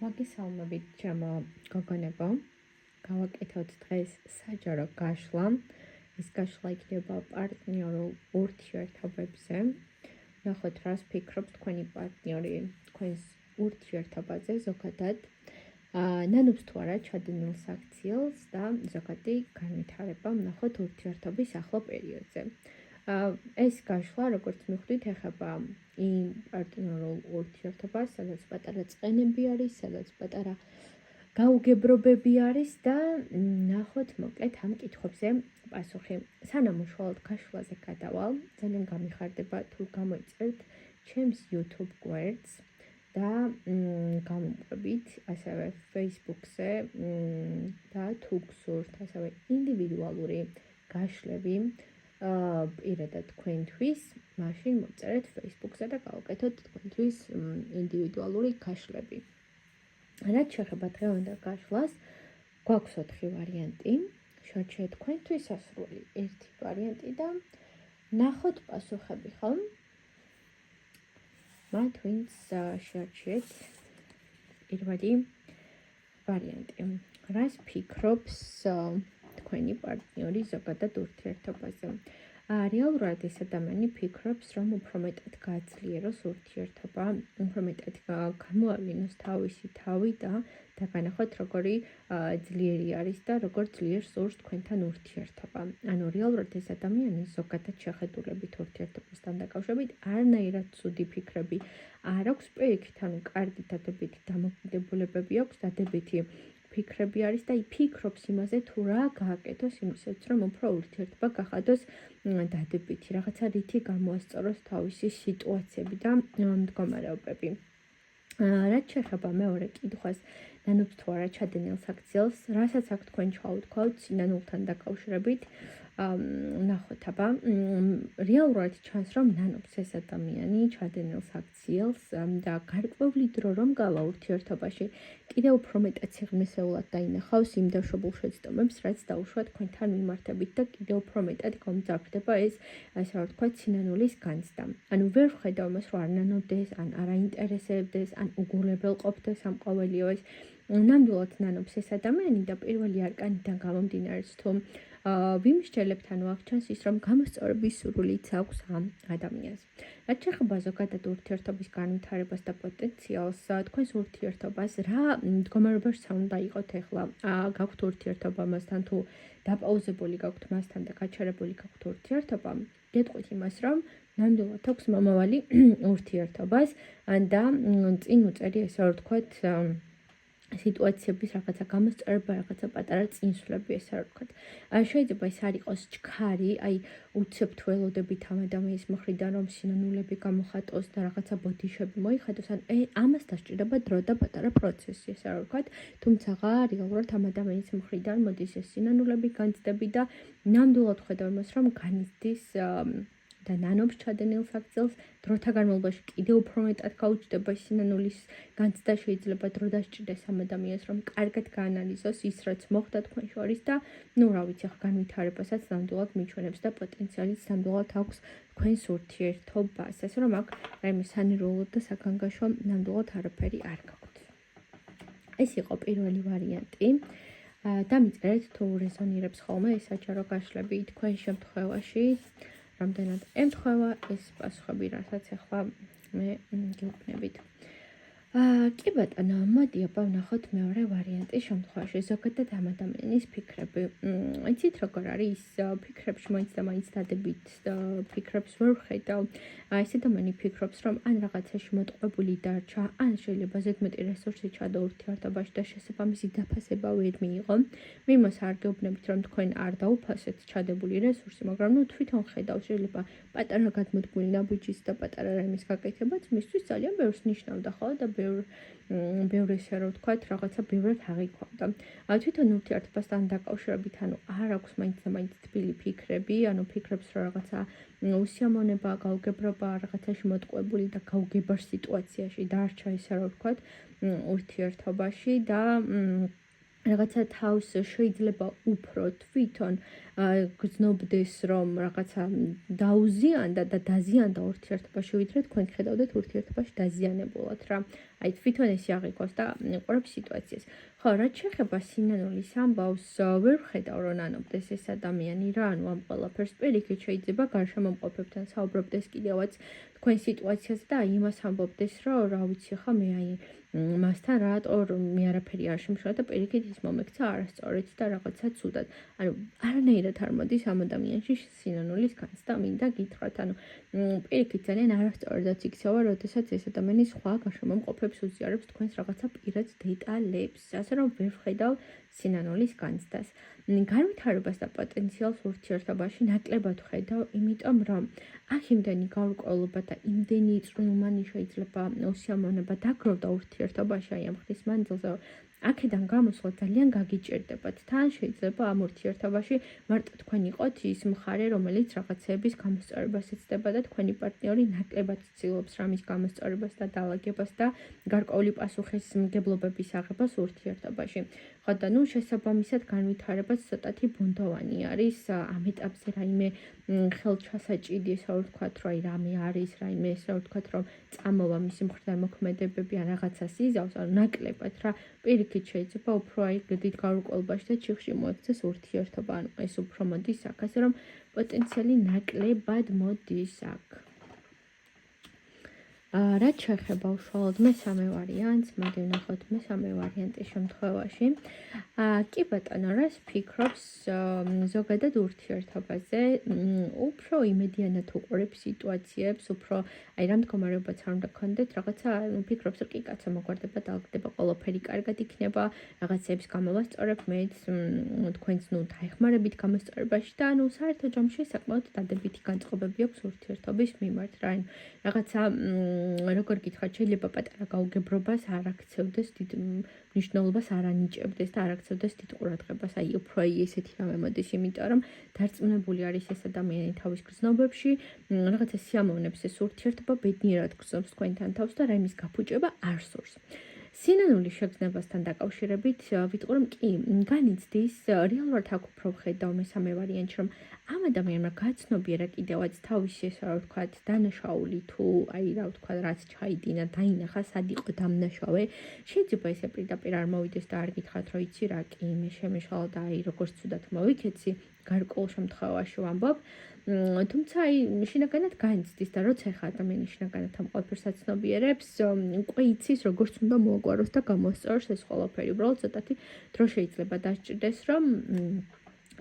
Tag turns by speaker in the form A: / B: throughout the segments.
A: მოგესალმებით ჩემო გოგონებო. გავაკეთოთ დღეს საჯარო გაშლა. ეს გაშლა იქნება პარტნიორულ ურთიერთობებზე. ნახოთ, რას ფიქრობს თქვენი პარტნიორი თქვენს ურთიერთობაზე ზოგადად. ნანობს თუ არა ჩადენილ საქციელს და ზოგადი განვითარება ნახოთ ურთიერთობის ახლო პერიოდზე. ეს გაშლა, როგორც მიხვდით, ეხება იმ პარტნიორულ ურთიერთობას, სადაც პატარა წყენები არის, სადაც პატარა გაუგებრობები არის და ნახოთ მოკლედ ამ კითხვებზე პასუხი. სანამ უშუალოდ გაშლაზე გადავალ, ძალიან გამიხარდება თუ გამოიწერთ ჩემს YouTube გვერდს და გამომყვებით ასევე Facebook-ზე და თუ გსურთ ასევე ინდივიდუალური გაშლები პირადად თქვენთვის, მაშინ მოწერეთ Facebook-ზე და გავაკეთოთ თქვენთვის ინდივიდუალური გაშლები. რაც შეეხება დღევანდელ გაშლას, გვაქვს 4 ვარიანტი. შევჩერეთ თქვენთვის ასრული ერთი ვარიანტი და ნახოთ პასუხები, ხო? მათ ვინც შევჩერეთ პირველი ვარიანტი. რას ფიქრობს თქვენი პარტნიორი ზოგადად ურთიერთობაზე? რეალურად ეს ადამიანი ფიქრობს, რომ უფრო მეტად გააძლიეროს ურთიერთობა, უფრო მეტად გამოავლინოს თავისი თავი და დაგანახოთ, როგორი ძლიერი არის და როგორ ძლიერ სურს თქვენთან ურთიერთობა. ანუ რეალურად ეს ადამიანი ზოგადად შეხედულებით ურთიერთობასთან დაკავშირებით არანაირად ცუდი ფიქრები არ აქვს, პირიქით, ანუ კარგი დადებითი დამოკიდებულებები აქვს, დადებითი ფიქრები არის და ფიქრობს იმაზე, თუ რა გააკეთოს იმისათვის, რომ უფრო ურთიერთობა გახადოს დადებითი, რაღაცა რითი გამოასწოროს თავისი სიტუაციები და მდგომარეობები. რაც შეეხება მეორე კითხვას, ნანობს თუ არა ჩადენილ საქციელს, რასაც აქ თქვენ ჩაუთქვათ სინანულთან დაკავშირებით, ნახოთ აბა, რეალურად ჩანს, რომ ნანობს ეს ადამიანი ჩადენილ საქციელს და გარკვეული დრო რომ გავა ურთიერთობაში, კიდევ უფრო მეტად სიღრმისეულად დაინახავს იმ დაშვებულ შეცდომებს, რაც დაუშვა თქვენთან მიმართებით და კიდევ უფრო მეტად გამძაფრდება ეს, ასე ვთქვათ, სინანულის განცდა. ანუ ვერ ვხედავ იმას, რომ არ ნანობდეს, ან არ აინტერესებდეს, ან უგულებელ ყოფდეს ამ ყოველიო ეს. ნამდვილად ნანობს ეს ადამიანი და პირველი არკანიდან გამომდინარე თუ ვიმსჯელებთ, ანუ აღჩანს ის, რომ გამოსწორების სურვილიც აქვს ამ ადამიანს. რაც შეეხება ზოგადად ურთიერთობის განვითარებას და პოტენციალს, თქვენს ურთიერთობას რა მდგომარეობაში უნდა იყოთ ახლა? გაქვთ ურთიერთობა მასთან თუ დაპაუზებული გაქვთ მასთან და გაჩერებული გაქვთ ურთიერთობა? გეტყვით იმას, რომ ნამდვილად აქვს მომავალი ურთიერთობას და წინ უწერი, ესე ვთქვათ, სიტუაციების რაღაცა გამოსწორება, რაღაცა პატარა წინსვლები, ესე ვთქვათ. შეიძლება ეს არ იყოს ჩქარი, აი უცებ ველოდებით ამ ადამიანის მხრიდან, რომ სინანულები გამოხატოს და რაღაცა ბოდიშები მოიხატოს, ან ამას დასჭირდება დრო და პატარა პროცესი, ესე ვთქვათ. თუმცა რეალურად ამ ადამიანის მხრიდან მოდის ეს სინანულები, განცდები და ნამდვილად ხედავ იმას, რომ განიცდის და ნანობს ჩადენილ საქციელს, დროთა განმავლობაში კიდევ უფრო მეტად გაუჩნდება სინანულის განცდა, შეიძლება დრო დასჭირდეს ამ ადამიანს, რომ კარგად გაანალიზოს ის, რაც მოხდა თქვენ შორის და რა ვიცი, ახლა განვითარებასაც ნამდვილად მიჩვენებს და პოტენციალიც ნამდვილად აქვს თქვენს ურთიერთობას. ასე რომ აქ რაიმე სანერვულო და საგანგაშო ნამდვილად არაფერი არ გაქვთ. ეს იყო პირველი ვარიანტი. დამიწერეთ თუ რეზონირებს ხოლმე ეს საჯარო გაშლები თქვენ შემთხვევაში. რამდენად ემთხვევა ეს პასუხები, რასაც ახლა მე გეუბნებით. კი ბატონო, მოდი აბა ვნახოთ მეორე ვარიანტის შემთხვევაში. ზოგადად ამ ადამიანის ფიქრები. იცით როგორ არის? ფიქრებში მაინც და მაინც დადებით ფიქრებს ვერ ვხედავ. ეს ადამიანი ფიქრობს, რომ ან რაღაცაში მოტყუებული დარჩა, ან შეიძლება ზედმეტი რესურსი ჩადო ურთიერთობაში და შესაბამისი დაფასება ვერ მიიღო. მე იმას არ გეუბნებით, რომ თქვენ არ დაუფასეთ ჩადებული რესურსი, მაგრამ თვითონ ხედავ, შეიძლება პატარა გადმოდგმული ნაბიჯის და პატარა რაიმის გაკეთებაც მისთვის ძალიან ბევრს ნიშნავდა, ხო? და ბევრი ესე რომ ვთქვათ, რაღაცა ბევრად აღიქვამდა. თვითონ ურთიერთობასთან დაკავშირებით, ანუ არ აქვს მაინც და მაინც თბილი ფიქრები, ანუ ფიქრებს, რომ რაღაცა უსიამოვნება, გაუგებრობა, რაღაცაში მოტყუებული და გაუგებარ სიტუაციაში დარჩა, ესე რომ ვთქვათ, ურთიერთობაში და რაღაცა თავს შეიძლება უფრო თვითონ გრძნობდეს, რომ რაღაცა დაუზიანდა და დაზიანდა ურთიერთობაში, ვიდრე თქვენ ხედავდეთ ურთიერთობაში დაზიანებულად რა. აი თვითონ ეს აღიქვას და ყურებს სიტუაციას. ხო, რაც შეეხება სინანულის ამბავს, ვერ ვხედავ რომ ნანობდეს ეს ადამიანი რა, ანუ ამ ყველაფერს პირიქით შეიძლება გარშემომყოფებთან საუბრობდეს კიდევაც თქვენ სიტუაციაზე და აი იმას ამბობდეს, რომ რა ვიცი ხა მე აი მასთან რატო მე არაფერი არ შემშლა და პირიქით ის მომექცა არასწორად და რაღაცა ცუდად. ანუ არანაირად არ მოდის ამ ადამიანში სინანულის განცდა, მინდა გითხრათ, ანუ პირიქით ძალიან არასწორადაც იქცევა, როდესაც ეს ადამიანი სხვა გარშემომყოფებს უზიარებს თქვენს რაღაცა პირად დეტალებს, ასე რომ ვერ ვხედავ სინანულის განცდას. განვითარებას და პოტენციალს ურთიერთობაში ნაკლებად ვხედავ, იმიტომ რომ აქ იმდენი გარკვეულობა და იმდენი წვრილმანი შეიძლება უსიამოვნება დაგროვდა ურთიერთობაში აი ამ ხნის მანძილზე, აქედან გამოსვლა ძალიან გაგიჭირდებათ. თან შეიძლება ამ ურთიერთობაში მარტო თქვენ იყოთ ის მხარე, რომელიც რაღაცეების გამოსწორებას ეცდება და თქვენი პარტნიორი ნაკლებად ცდილობს რამის გამოსწორებას და დაალაგებას და გარკვეული პასუხისმგებლობების აღებას ურთიერთობაში. ხო და ნუ შესაბამისად განვითარებაც ცოტათი ბუნდოვანი არის ამ ეტაპზე რაიმე ხელჩასაჭიდი ესე რომ ვთქვათ, რომ აი რამე არის, რაიმე ესე რომ ვთქვათ, რომ წამოვა მისი მხრიდან მოქმედებები ან რაღაცას იზავს, ანუ ნაკლებად რა. პირიქით შეიძლება უფრო აი დიდ გარკვეულობაში და ჩიხში მოექცეს ურთიერთობა, ანუ ეს უფრო მოდის აქ, ასე რომ პოტენციალი ნაკლებად მოდის აქ. რაც შეეხება უშუალოდ მესამე ვარიანტს, მოდი ვნახოთ მესამე ვარიანტის შემთხვევაში. კი ბატონო, რას ფიქრობს ზოგადად ურთიერთობაზე? უფრო იმედიანად უყურებს სიტუაციებს, უფრო აი რა მდგომარეობაც არ უნდა გქონდეთ, რაღაცა ფიქრობს, რომ კი კაცო მოგვარდება, დაალგდება, ყველაფერი კარგად იქნება, რაღაცეებს გამოვასწორებ, მეც თქვენც ნუ დაეხმარებით გამოსწორებაში და ანუ საერთო ჯამში საკმაოდ დადებითი განწყობები აქვს ურთიერთობის მიმართ რა. რაღაცა როგორ გითხრათ, შეიძლება პატარა გაუგებრობას არ აქცევდეს დიდ მნიშვნელობას არ ანიჭებდეს და არ აქცევდეს დიდ ყურადღებას. აი უფრო ესეთი რამე მოდის, იმიტომ რომ დარწმუნებული არის ეს ადამიანი თავის გრძნობებში, რაღაცა სიამოვნებს ეს ურთიერთობა, ბედნიერად გრძნობს თქვენთან თავს და რაიმის გაფუჭება არ სურს. სინანულის შეგრძნებასთან დაკავშირებით ვიტყვი რომ კი, განიცდის, რეალურად აქ უფრო ვხედავ მესამე ვარიანტში, რომ ამ ადამიანმა გაცნობიერა კიდევაც თავისი ესე რა ვთქვათ, დანაშაული თუ აი რა ვთქვათ, რაც ჩაიდინა, დაინახა, სად იყო დამნაშავე, შეიძლება ესე პირდაპირ არ მოვიდეს და არ გითხრათ, რომ იცი რა, კი, მე შემეშალა და აი როგორც ცუდად მოვიქეცი, გარკვეულ შემთხვევაში ვამბობ. თუმცა აი შინაგანად განიცდის და როცა ხა ადამიანი შინაგანად ამ ყველაფერს აცნობიერებს, უკვე იცის როგორც უნდა მოაგვაროს და გამოსწოროს ეს ყველაფერი. უბრალოდ ცოტათი დრო შეიძლება დასჭირდეს, რომ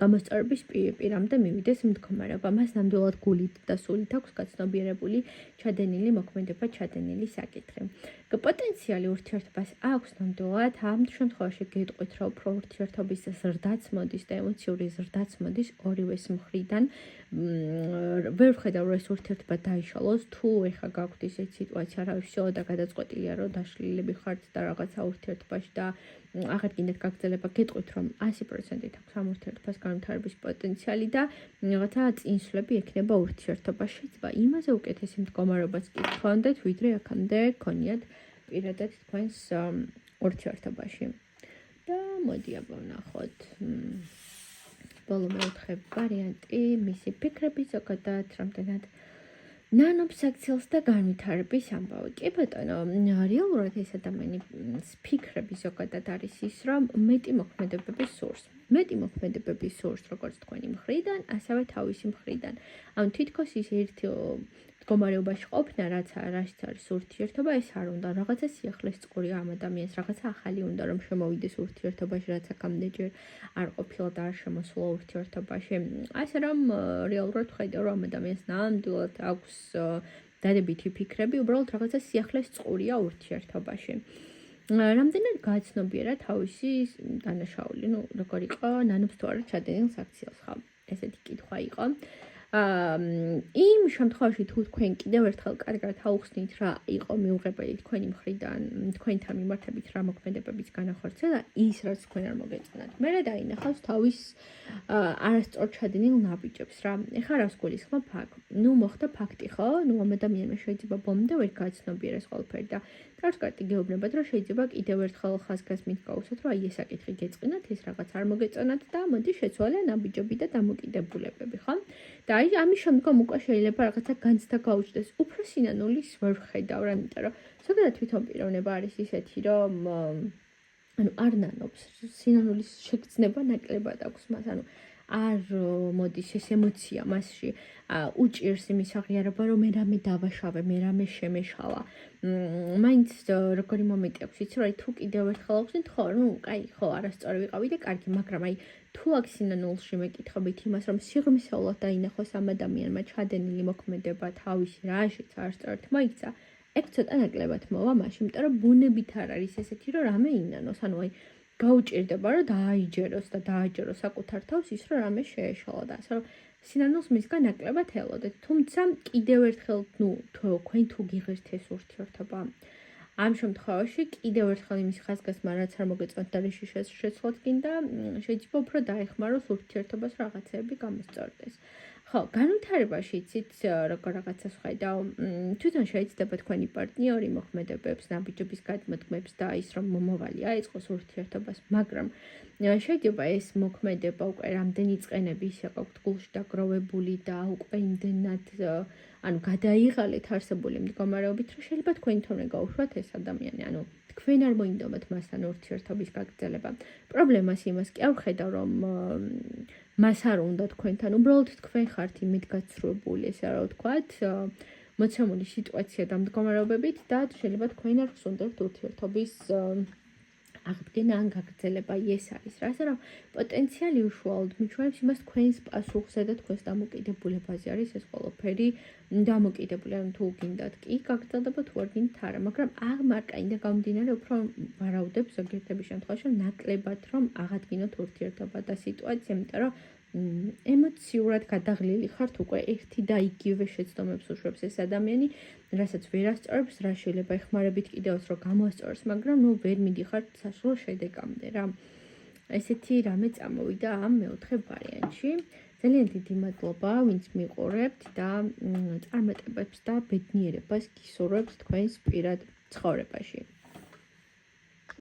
A: გამოსწორების პირამდე მივიდეს მდგომარეობა. მას ნამდვილად გულით და სულით აქვს გაცნობიერებული, ჩადენილი მოქმედება, ჩადენილი საკითხი. პოტენციალი ურთიერთობას აქვს ნამდვილად, ამ შემთხვევაში გეტყვით, რომ უფრო ურთიერთობის ზრდაც მოდის და ემოციური ზრდაც მოდის ორივეს მხრიდან. ვერ ვხედავ, რომ ეს ურთიერთობა დაიშალოს, თუ ეხა გაქვთ ისეთი სიტუაცია, რა ვიცი, და გადაწყვეტილია, რომ დაშლილები ხართ და რაღაცა ურთიერთობაში და აღარ გინდათ გაგრძელება, გეტყვით, რომ 100% აქვს ამ ურთიერთობას განვითარების პოტენციალი და რაღაცა წინსვლები ექნება ურთიერთობაში. შეიძლება იმაზე უკეთესი მდგომარეობაც კი გქონდეთ, ვიდრე აქამდე გქონიათ პირადად თქვენს ურთიერთობაში. და მოდი აბა ვნახოთ ბოლო მეოთხე ვარიანტი, მისი ფიქრები ზოგადად რამდენად ნანობს აქციელს და განვითარების ამბავი. კი ბატონო, რეალურად ეს ადამიანის ფიქრები ზოგადად არის ის, რომ მეტი მოქმედებები სურს. მეტი მოქმედებები სურს როგორც თქვენი მხრიდან, ასევე თავისი მხრიდან. ანუ თითქოს ის ერთი მდგომარეობაში ყოფნა, რაც არის ურთიერთობა, ეს არ უნდა რაღაცა სიახლეს წყურია ამ ადამიანს, რაღაცა ახალი უნდა რომ შემოვიდეს ურთიერთობაში, რაც აქამდე ჯერ არ ყოფილა და არ შემოსულა ურთიერთობაში. ასე რომ რეალურად ხედავ, რომ ამ ადამიანს ნამდვილად აქვს დადებითი ფიქრები, უბრალოდ რაღაცა სიახლეს წყურია ურთიერთობაში. რამდენად გააცნობიერა თავისი დანაშაული, როგორ იყო, ნანობს თუ არა ჩადენილ საქციელს, ხო? ესეთი კითხვა იყო. იმ შემთხვევაში თუ თქვენ კიდევ ერთხელ კარგად აუხსნით რა იყო მიუღებელი თქვენი მხრიდან, თქვენთან მიმართებით რა მოქმედებების განახორციელა, ის რაც თქვენ არ მოგეწონათ. მე დაინახავს თავის არასწორ ჩადენილ ნაბიჯებს რა. ეხლა რას გულისხმობ აქ? ნუ მოხდა ფაქტი ხო? ნუ ამ ადამიანმა შეიძლება ბოლომდე ვერ გააცნობიერეს ყველაფერი და კარგად გეუბნებათ, რომ შეიძლება კიდევ ერთხელ ხაზგასმით გავუსვათ, რომ აი ეს საკითხი გეწყინათ, ეს რაღაც არ მოგეწონათ და მოდი შეცვალე ნაბიჯები და დამოკიდებულებები, ხო? და აი ამის შემდგომ უკვე შეიძლება რაღაცა განცდა გაუჩნდეს. უფრო სინანულის ვერ ვხედავ რა, იმიტომ რომ ზოგადად თვითონ პიროვნება არის ისეთი, რომ ანუ არ ნანობს, სინანულის შეგრძნება ნაკლებად აქვს მას, ანუ არ მოდის ეს ემოცია მასში უჭირს იმის აღიარება, რომ მე რამე დავაშავე, მე რამე შემეშალა. მაინც როგორი მომენტი აქვს, იცი, რომ აი თუ კიდევ ერთხელ ავხსნით, ხო, ნუ კაი, ხო, არასწორი ვიყავი და კარგი, მაგრამ აი თუ აქ სინანულში მეკითხებით იმას, რომ სიღრმისეულად დაინახოს ამ ადამიანმა ჩადენილი მოქმედება თავისი რაშიც არასწორად მოიქცა, ეგ ცოტა ნაკლებად მოვა მაშინ, იმიტომ რომ ბუნებით არ არის ესეთი, რომ რამე ინანოს, ანუ აი გაუჭირდება, რომ დააიჯეროს და დააჯეროს საკუთარ თავს ის, რომ რამე შეეშალა და ასე რომ სინანულს მისგან ნაკლებად ელოდეთ. თუმცა კიდევ ერთხელ, ნუ თქვენ თუ გიღებთ ეს ურთიერთობა, ამ შემთხვევაში კიდევ ერთხელ იმის ხაზგასმა რაც არ მოგეწონთ და რიში შეცვლოთ გინდა, შეიძლება უფრო დაეხმაროს ურთიერთობას რაღაცეები გამოსწორდეს. ხო, განვითარებაში იცით როგორ რაღაცას ვხედავ, თვითონ შეიძლება თქვენი პარტნიორი მოქმედებებს, ნაბიჯების გადმოდგმებს და ის რომ მომავალი აეწყოს ურთიერთობას, მაგრამ შეიძლება ეს მოქმედება უკვე რამდენი წლები ისე გაქვთ გულში დაგროვებული და უკვე იმდენად ანუ გადაიღალეთ არსებული მდგომარეობით, რომ შეიძლება თქვენი თორემ გაუშვათ ეს ადამიანი, ანუ თქვენ არ მოინდომათ მასთან ურთიერთობის გაგრძელება. პრობლემას იმას კი არ ვხედავ, რომ მას არ უნდა თქვენთან, უბრალოდ თქვენ ხართ იმით გაცრუებული, ესე რა ვთქვათ, მოცემული სიტუაცია და მდგომარეობებით და შეიძლება თქვენ არ გსუნდებთ ურთიერთობის აღდგენა ან გაგრძელება, ეს არის რა, ასე რომ პოტენციალი უშუალოდ მიჩვენებს იმას თქვენს პასუხზე და თქვენს დამოკიდებულებაზე არის ეს ყველაფერი დამოკიდებული, ანუ თუ გინდათ კი გაგრძელდება, თუ არ გინდათ არა, მაგრამ აღმარკაინდა გამომდინარე უფრო ვარაუდებ ზოგიერთების შემთხვევაში ნაკლებად რომ აღადგინოთ ურთიერთობა და სიტუაცია, იმიტომ რომ ემოციურად გადაღლილი ხართ უკვე ერთი და იგივე შეცდომებს უშვებს ეს ადამიანი, რასაც ვერ ასწორებს, რა შეიძლება ეხმარებით კიდევაც რომ გამოასწოროს, მაგრამ ნუ ვერ მიდიხართ საშუალო შედეგამდე რა. ესეთი რამე წამოვიდა ამ მეოთხე ვარიანტში. ძალიან დიდი მადლობა, ვინც მიყურებთ და წარმატებებს და ბედნიერებას გისურვებთ თქვენს პირად ცხოვრებაში.